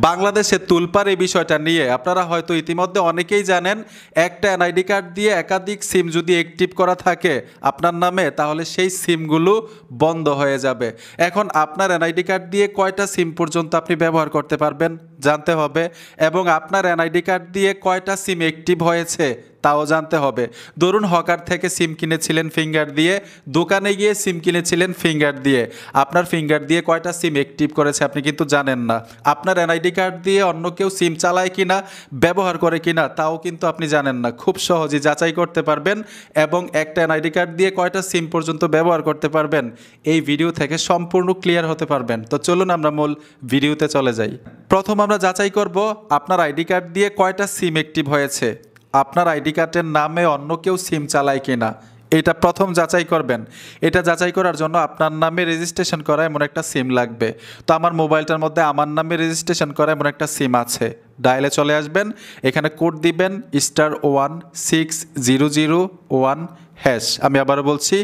বাংলাদেশে তুলপার এই বিষয়টা নিয়ে আপনারা হয়তো ইতিমধ্যে অনেকেই জানেন, একটা এনআইডি কার্ড দিয়ে একাধিক সিম যদি অ্যাক্টিভ করা থাকে আপনার নামে, তাহলে সেই সিমগুলো বন্ধ হয়ে যাবে। এখন আপনার এনআইডি কার্ড দিয়ে কয়টা সিম পর্যন্ত আপনি ব্যবহার করতে পারবেন জানতে হবে, এবং আপনার এনআইডি কার্ড দিয়ে কয়টা সিম অ্যাক্টিভ হয়েছে তাও জানতে হবে। ধরুন হকার থেকে সিম কিনেছিলেন ফিঙ্গার দিয়ে, দোকানে গিয়ে সিম কিনেছিলেন ফিঙ্গার দিয়ে, আপনার ফিঙ্গার দিয়ে কয়টা সিম অ্যাক্টিভ করেছে আপনি কিন্তু জানেন না। আপনার এনআইডি কার্ড দিয়ে অন্য কেউ সিম চালায় কিনা, ব্যবহার করে কিনা তাও কিন্তু আপনি জানেন না। খুব সহজেই যাচাই করতে পারবেন এবং একটা এনআইডি কার্ড দিয়ে কয়টা সিম পর্যন্ত ব্যবহার করতে পারবেন এই ভিডিও থেকে সম্পূর্ণ ক্লিয়ার হতে পারবেন। তো চলুন আমরা মূল ভিডিওতে চলে যাই। প্রথম আমরা যাচাই করব আপনার আইডি কার্ড দিয়ে কয়টা সিম অ্যাক্টিভ হয়েছে, আপনার আইডি কার্ডের নামে অন্য কেউ সিম চালায় কিনা, এটা প্রথম যাচাই করবেন। এটা যাচাই করার জন্য আপনার নামে রেজিস্ট্রেশন করা এমন একটা সিম লাগবে। তো আমার মোবাইলটার মধ্যে আমার নামে রেজিস্ট্রেশন করা এমন একটা সিম আছে। ডায়ালে চলে আসবেন, এখানে কোড দিবেন *16001#। আমি আবারও বলছি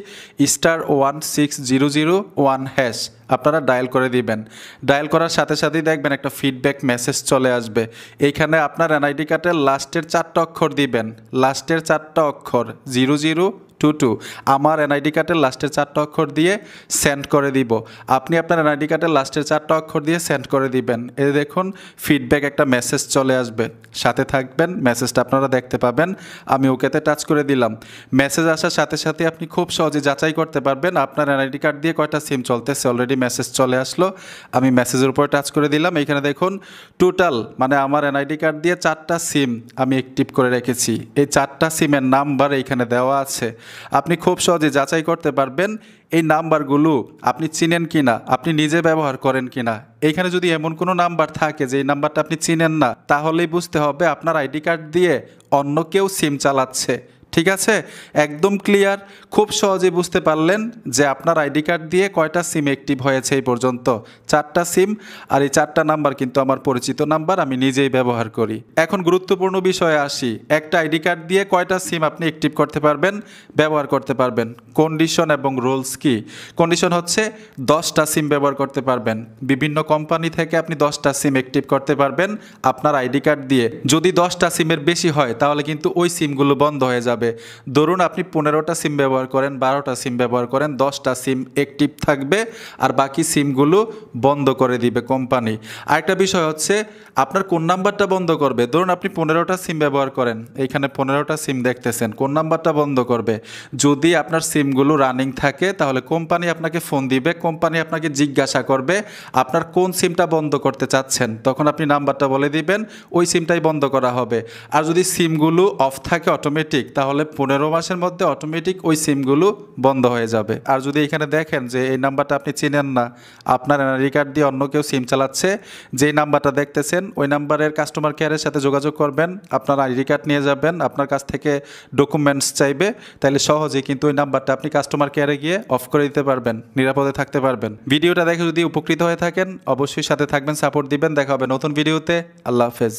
*16001#। আপনারা ডায়াল করে দিবেন। ডায়াল করার সাথে সাথেই দেখবেন একটা ফিডব্যাক মেসেজ চলে আসবে। এইখানে আপনার এনআইডি কার্ডের লাস্টের 4টা অক্ষর দিবেন, লাস্টের 4টা অক্ষর 0022। আমার এনআইডি কার্ডের লাস্টের 4টা অক্ষর দিয়ে সেন্ড করে দিব। আপনি আপনার এনআইডি কার্ডের লাস্টের 4টা অক্ষর দিয়ে সেন্ড করে দিবেন। এই দেখুন ফিডব্যাক একটা মেসেজ চলে আসবে, সাথে থাকবেন, মেসেজটা আপনারা দেখতে পাবেন। আমি ওকেতে টাচ করে দিলাম। মেসেজ আসার সাথে সাথে আপনি খুব সহজে যাচাই করতে পারবেন আপনার এনআইডি কার্ড দিয়ে কয়টা সিম চলতেছে। অলরেডি মেসেজ চলে আসলো, আমি মেসেজের উপর টাচ করে দিলাম। এইখানে দেখুন টোটাল মানে আমার এনআইডি কার্ড দিয়ে 4টা সিম আমি অ্যাক্টিভ করে রেখেছি। এই 4টা সিমের নাম্বার এইখানে দেওয়া আছে। আপনি খুব সহজে যাচাই করতে পারবেন এই নাম্বারগুলো আপনি চিনেন কিনা, আপনি নিজে ব্যবহার করেন কিনা। এইখানে যদি এমন কোনো নাম্বার থাকে যে এই নাম্বারটা আপনি চিনেন না, তাহলেই বুঝতে হবে আপনার আইডি কার্ড দিয়ে অন্য কেউ সিম চালাচ্ছে। ঠিক আছে, একদম ক্লিয়ার। খুব সহজে বুঝতে পারলেন যে আপনার আইডি কার্ড দিয়ে কয়টা সিম অ্যাক্টিভ হয়েছে এই পর্যন্ত। 4টা সিম, আর এই 4টা নাম্বার কিন্তু আমার পরিচিত নাম্বার, আমি নিজেই ব্যবহার করি। এখন গুরুত্বপূর্ণ বিষয়ে আসি, একটা আইডি কার্ড দিয়ে কয়টা সিম আপনি অ্যাক্টিভ করতে পারবেন, ব্যবহার করতে পারবেন। কন্ডিশন এবং রুলস কি? কন্ডিশন হচ্ছে 10টা সিম ব্যবহার করতে পারবেন। বিভিন্ন কোম্পানি থেকে আপনি 10টা সিম অ্যাক্টিভ করতে পারবেন আপনার আইডি কার্ড দিয়ে। যদি 10টা সিমের বেশি হয় তাহলে কিন্তু ওই সিমগুলো বন্ধ হয়ে যাবে। ধরুন আপনি 15টা সিম ব্যবহার করেন, 12টা সিম ব্যবহার করেন, 10টা সিম অ্যাক্টিভ থাকবে আর বাকি সিমগুলো বন্ধ করে দিবে কোম্পানি। আরেকটা বিষয় হচ্ছে আপনার কোন নাম্বারটা বন্ধ করবে। ধরুন আপনি 15টা সিম ব্যবহার করেন, এইখানে 15টা সিম দেখতেছেন, কোন নাম্বারটা বন্ধ করবে? যদি আপনার সিমগুলো রানিং থাকে তাহলে কোম্পানি আপনাকে ফোন দিবে, কোম্পানি আপনাকে জিজ্ঞাসা করবে আপনার কোন সিমটা বন্ধ করতে চাচ্ছেন, তখন আপনি নাম্বারটা বলে দিবেন, ওই সিমটাই বন্ধ করা হবে। আর যদি সিমগুলো অফ থাকে অটোমেটিক, তাহলে 15 মাসের মধ্যে অটোমেটিক ওই সিমগুলো বন্ধ হয়ে যাবে। আর যদি এখানে দেখেন যে এই নাম্বারটা আপনি চিনেন না, আপনার এনআইডি কার্ড দিয়ে অন্য কেউ সিম চালাচ্ছে, যেই নাম্বারটা দেখতেছেন ওই নাম্বারের কাস্টমার কেয়ারের সাথে যোগাযোগ করবেন, আপনার আইডি কার্ড নিয়ে যাবেন, আপনার কাছ থেকে ডকুমেন্টস চাইবে, তাহলে সহজেই কিন্তু ওই নাম্বারটা আপনি কাস্টমার কেয়ারে গিয়ে অফ করে দিতে পারবেন, নিরাপদে থাকতে পারবেন। ভিডিওটা দেখে যদি উপকৃত হয়ে থাকেন অবশ্যই সাথে থাকবেন, সাপোর্ট দিবেন। দেখা হবে নতুন ভিডিওতে। আল্লাহ হাফেজ।